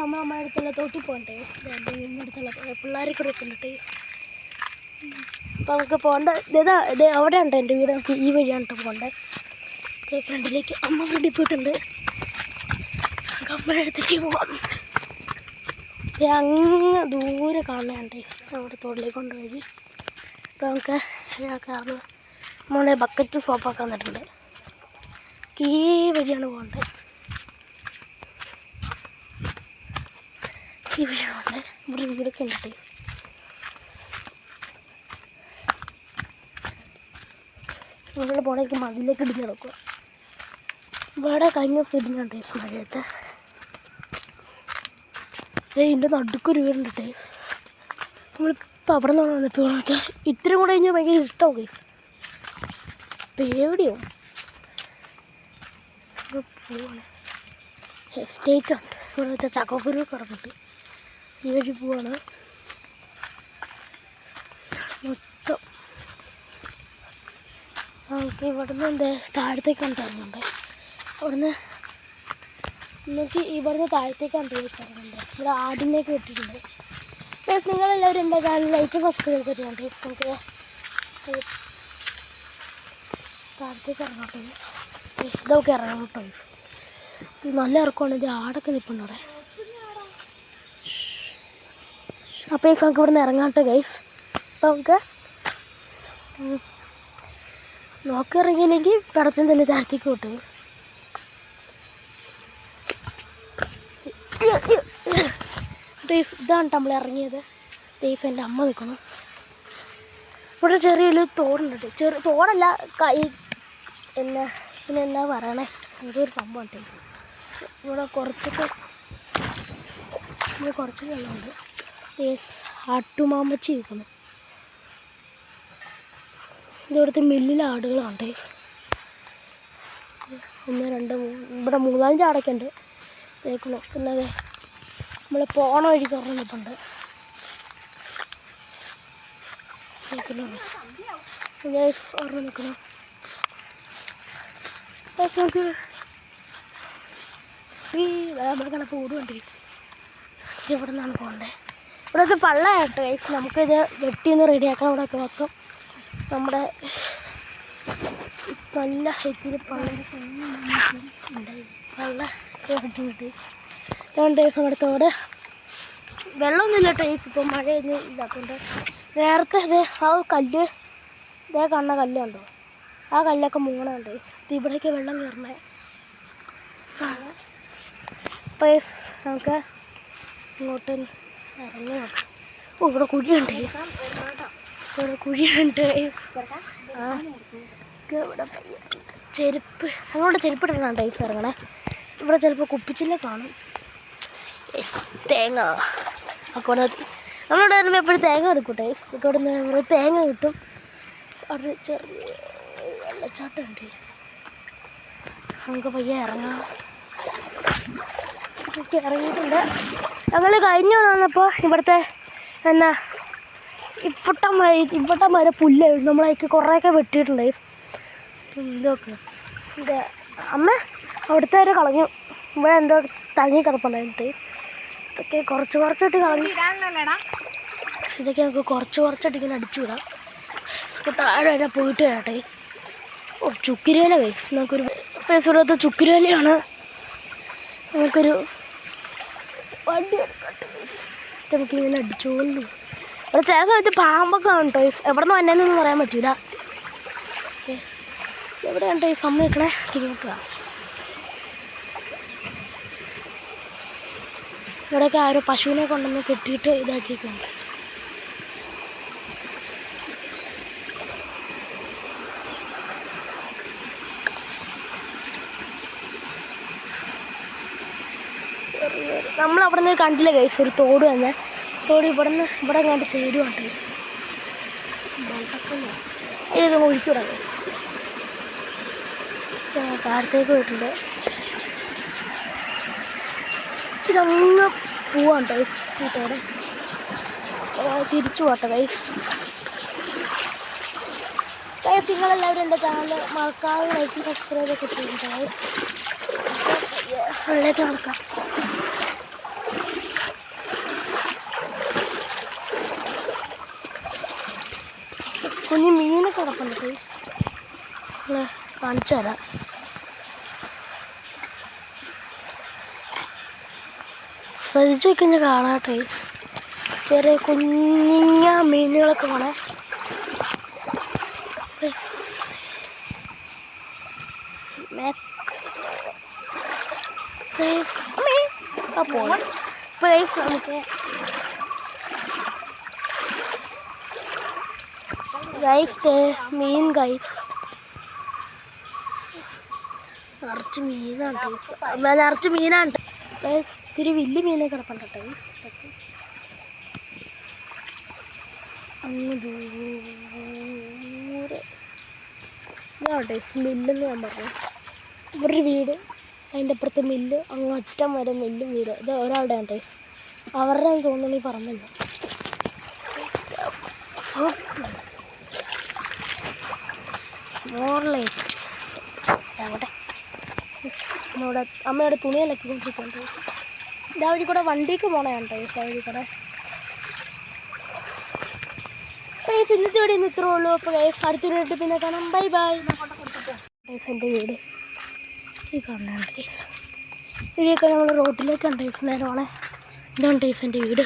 നമ്മൾ നമ്മുടെ അടുത്തുള്ള തോട്ടിൽ പോകണ്ടേ, എൻ്റെ വീടിൻ്റെ അടുത്തുള്ള പിള്ളേരെ കൂടെ ഉണ്ട്. അപ്പോൾ നമുക്ക് പോകേണ്ട ഇത് അവിടെ ഉണ്ട് എൻ്റെ വീട്. നമുക്ക് ഈ വഴിയാണ് പോകേണ്ടത്. ഫ്രണ്ടിലേക്ക് അമ്മ ഫ്രണ്ടിൽ പോയിട്ടുണ്ട്. നമുക്ക് അമ്മയുടെ അടുത്തേക്ക് പോകാം. അങ്ങ് ദൂരെ കാണുന്നുണ്ട് നമ്മുടെ തോട്ടിലേക്ക് കൊണ്ടുപോയി. അപ്പോൾ നമുക്ക് കാരണം നമ്മളെ ബക്കറ്റ് സോപ്പാക്കാൻ തന്നിട്ടുണ്ട്. ഈ വഴിയാണ് പോകേണ്ടത്. ഈ വഴിയാണ് പോകേണ്ടത്. ഇവിടെ വീടൊക്കെ ഉണ്ട്. ഇവിടെ പോണേക്ക് മതിലേക്ക് ഇടിഞ്ഞ് കിടക്കുക. ഇവിടെ കഴിഞ്ഞ ദിവസം ഇടിഞ്ഞുണ്ട് മഴയത്ത്. ഇതിൻ്റെ നടുക്കൊരു വീടുണ്ട് ടേസ്. നമ്മളിപ്പോൾ അവിടെ നിന്നാണ് വന്നിട്ട് പോകണത്. ഇത്രയും കൂടെ കഴിഞ്ഞാൽ ഭയങ്കര ഇഷ്ടമാവും കേസ്. പേടിയാവും. പോവാണ്. എസ്റ്റേറ്റ് ഉണ്ട്. ഇവിടെ വെച്ചാൽ ചക്കക്കുരു പറഞ്ഞിട്ട് ഈ വഴി പോവാണ്. മൊത്തം നമുക്ക് ഇവിടുന്ന് എന്താ താഴത്തേക്ക് ഉണ്ടാകുന്നുണ്ട്. അവിടുന്ന് നമുക്ക് ഇവിടുന്ന് താഴത്തേക്കാണ് ഇറങ്ങുന്നുണ്ട്. ഇവിടെ ആടിനേക്ക് ഇട്ടിട്ടുണ്ട്. പ്ലസ് നിങ്ങളെല്ലാവരും എൻ്റെ ചാനൽ ലൈക്ക് സബ്സ്ക്രൈബ് ഒക്കെ ചെയ്യണം. പ്ലസ് നമുക്ക് താഴത്തേക്ക് ഇറങ്ങട്ടെ. ഇതൊക്കെ ഇറങ്ങണം കേട്ടോ. ഇത് നല്ല ഇറക്കമാണ്. ഇത് ആടൊക്കെ നിൽപ്പുണ്ട് അവിടെ. അപ്പോൾ ഈ നമുക്ക് ഇവിടെ നിന്ന് ഇറങ്ങാട്ടെ ഗൈസ്. അപ്പോൾ നമുക്ക് നോക്കിറങ്ങിയില്ലെങ്കിൽ പടച്ചൻ തന്നെ താഴത്തേക്ക് വിട്ടു. ഇതാണ് നമ്മൾ ഇറങ്ങിയത്. ടേസ് എൻ്റെ അമ്മ നിൽക്കണം. ഇവിടെ ചെറിയൊരു തോടുണ്ട്. തോടല്ല പിന്നെ എന്നാ പറയണേ, അതൊരു സംഭവം ടേസ്. ഇവിടെ കുറച്ചൊക്കെ വെള്ളമുണ്ട്. ടേസ് ആട്ടുമാമ്പച്ചി നിൽക്കുന്നു. ഇവിടുത്തെ മില്ലിലെ ആടുകളാണ് ടേസ്. 1 2 3 ഇവിടെ 3-5 ആടൊക്കെ ഉണ്ട് കേൾക്കണോ. പിന്നെ അതെ നമ്മൾ പോണ വഴി തുറന്ന് നിൽപ്പുണ്ട് കേൾക്കണോ. ഓർമ്മ നിൽക്കണം. നമുക്ക് ഈ നമ്മുടെ കണക്ക് ഓടുണ്ട്. ഇവിടെ നിന്നാണ് പോകേണ്ടത്. ഇവിടുത്തെ പള്ളയായിട്ട് ഗൈസ്. നമുക്കിത് വെട്ടിയൊന്ന് റെഡിയാക്കാൻ ഇവിടെയൊക്കെ വെക്കാം. നമ്മുടെ നല്ല ഹെച്ചിൽ പള്ള കിട്ടി. രണ്ട് ദിവസം അടുത്തോടെ വെള്ളമൊന്നുമില്ല ടേസ്. ഇപ്പം മഴ ഇതാക്കുന്നുണ്ട്. നേരത്തെ ആ കല്ല് ഇതേ കാണുന്ന കല്ലുണ്ടോ, ആ കല്ലൊക്കെ മൂങ്ങണുണ്ട് ടേസ്. ഇവിടേക്ക് വെള്ളം കയറണേ. അപ്പോൾ നമുക്ക് ഇങ്ങോട്ട് ഇറങ്ങി നോക്കാം. ഓ ഇവിടെ കുഴിയുണ്ട്. ഇവിടെ കുഴിയുണ്ട്. ഇവിടെ ചെരുപ്പ് അങ്ങോട്ട് ചെരുപ്പിടണം ടൈസ് ഇറങ്ങണേ. ഇവിടെ ചിലപ്പോൾ കുപ്പിച്ചില്ല കാണും. തേങ്ങ അക്കോടെ നമ്മളിവിടെ വരുമ്പോൾ എപ്പോഴും തേങ്ങ എടുക്കും ടൈസ്. ഇവിടെ നിന്ന് തേങ്ങ കിട്ടും. അവിടെ ചെറിയ വെള്ളച്ചാട്ടം ഉണ്ട്. നമുക്ക് പയ്യെ ഇറങ്ങാം. ഇറങ്ങിയിട്ടുണ്ട്. ഞങ്ങൾ കഴിഞ്ഞ വന്നപ്പോൾ ഇവിടുത്തെ എന്നാ ഇവിട്ടം വരെ പുല്ലായിരുന്നു. നമ്മളതിലേക്ക് കുറേയൊക്കെ വെട്ടിയിട്ടുണ്ട്. ഇതൊക്കെ ഇത് അമ്മ അവിടുത്തെ വരെ കളഞ്ഞു. ഇവിടെ എന്തോ തങ്ങി കിടപ്പുണ്ടായിട്ട് ഇതൊക്കെ കുറച്ചായിട്ട് കളഞ്ഞു. ഇതൊക്കെ നമുക്ക് കുറച്ചായിട്ട് ഇങ്ങനെ അടിച്ചു വിടാം. താഴെ വരെ പോയിട്ട് വരട്ടെ. ഓ ചുക്കിരയില കൈസ്. നമുക്കൊരു പൈസ കൊടുത്ത ചുക്കിരയിലയാണ്. നമുക്കൊരു വണ്ടി നമുക്കിങ്ങനെ അടിച്ചുകൊണ്ടു. ഇവിടെ ചില സമയത്ത് പാമ്പൊക്കെ ആണ് കേട്ടോ. എവിടെ നിന്ന് വന്നതെന്നൊന്നും പറയാൻ പറ്റില്ല. എവിടെയാണ് കേട്ടോ ഈ സമയം നിൽക്കണേ. ഇങ്ങോട്ടാ ഇവിടെയൊക്കെ ആരോ പശുവിനെ കൊണ്ടുവന്ന് കെട്ടിയിട്ട് ഇതാക്കിയിട്ടുണ്ട്. നമ്മളവിടെ നിന്ന് കണ്ടില്ല ഗൈസ് ഒരു തോട് തന്നെ. തോട് ഇവിടെ കണ്ട് ചേരുവാണ്ട്. ഇത് ഒഴിക്കൂടാ ഗൈസ്. താഴത്തേക്ക് പോയിട്ടുണ്ട്. ഇതങ്ങ് പോവാണ് ഗൈസ്. കൂട്ടോടെ തിരിച്ചു പോട്ടെ ഗൈസ്. ഗൈസ് നിങ്ങളെല്ലാവരും എൻ്റെ ചാനൽ മറക്കാതെ ലൈക്ക് സബ്സ്ക്രൈബ് ഒക്കെ ചെയ്യുന്നുണ്ട് ഗൈസ്. ഉള്ളിലേക്ക് നടക്കാം. കുഞ്ഞു മീനൊക്കെ കിടപ്പുണ്ട് ഗൈസ്. കാണിച്ചു തരാം. ശ്രദ്ധിച്ചു വയ്ക്കഴിഞ്ഞാൽ കാണാട്ടെ. ചെറിയ കുഞ്ഞിങ്ങ മീനുകളൊക്കെ കാണാം. നമുക്ക് ഗൈസ് മീൻ ഗൈസ് നിറച്ച് മീനാണ് ഗൈസ്. ഇത്തിരി വലിയ മീനെ കിടപ്പുണ്ട് കേട്ടോ. അങ്ങ് ദൂരെ ഇതാട്ടെ മില്ലെന്ന് ഞാൻ പറഞ്ഞു. ഇവിടെ ഒരു വീട്, അതിൻ്റെ അപ്പുറത്തെ മില്ല്, അങ്ങ് അറ്റം വരെ മില്ലും വീട്. ഇത് ഒരാളുടെ ആണ് ടേസ്. അവരുടെ തോന്നുന്നു ഈ പറഞ്ഞല്ലോ. മോറിലേക്ക് അവിടെ നമ്മുടെ അമ്മയുടെ തുണിയിലൊക്കെ കൊണ്ടിരിക്കുന്നുണ്ട്. ഇതാ വഴി കൂടെ വണ്ടിക്ക് പോകണതാണ് ടേസ്. ആ വഴി കൂടെ ഗൈസ് ഇന്നത്തെ വീഡിയോ ഇന്ന് ഇത്രേ ഉള്ളൂ. അപ്പോൾ ഗൈസ് അടുത്ത വീഡിയോ പിന്നെ കാണാം. Bye bye. ഗൈസ് എൻ്റെ വീട് ഈ കാണാണ് ഗൈസ്. ഇവിടെയൊക്കെ നമ്മൾ റോഡിലേക്കാണ് ടേസ് നേരമാണ്. ഇതാണ് ടേസ് എൻ്റെ വീട്.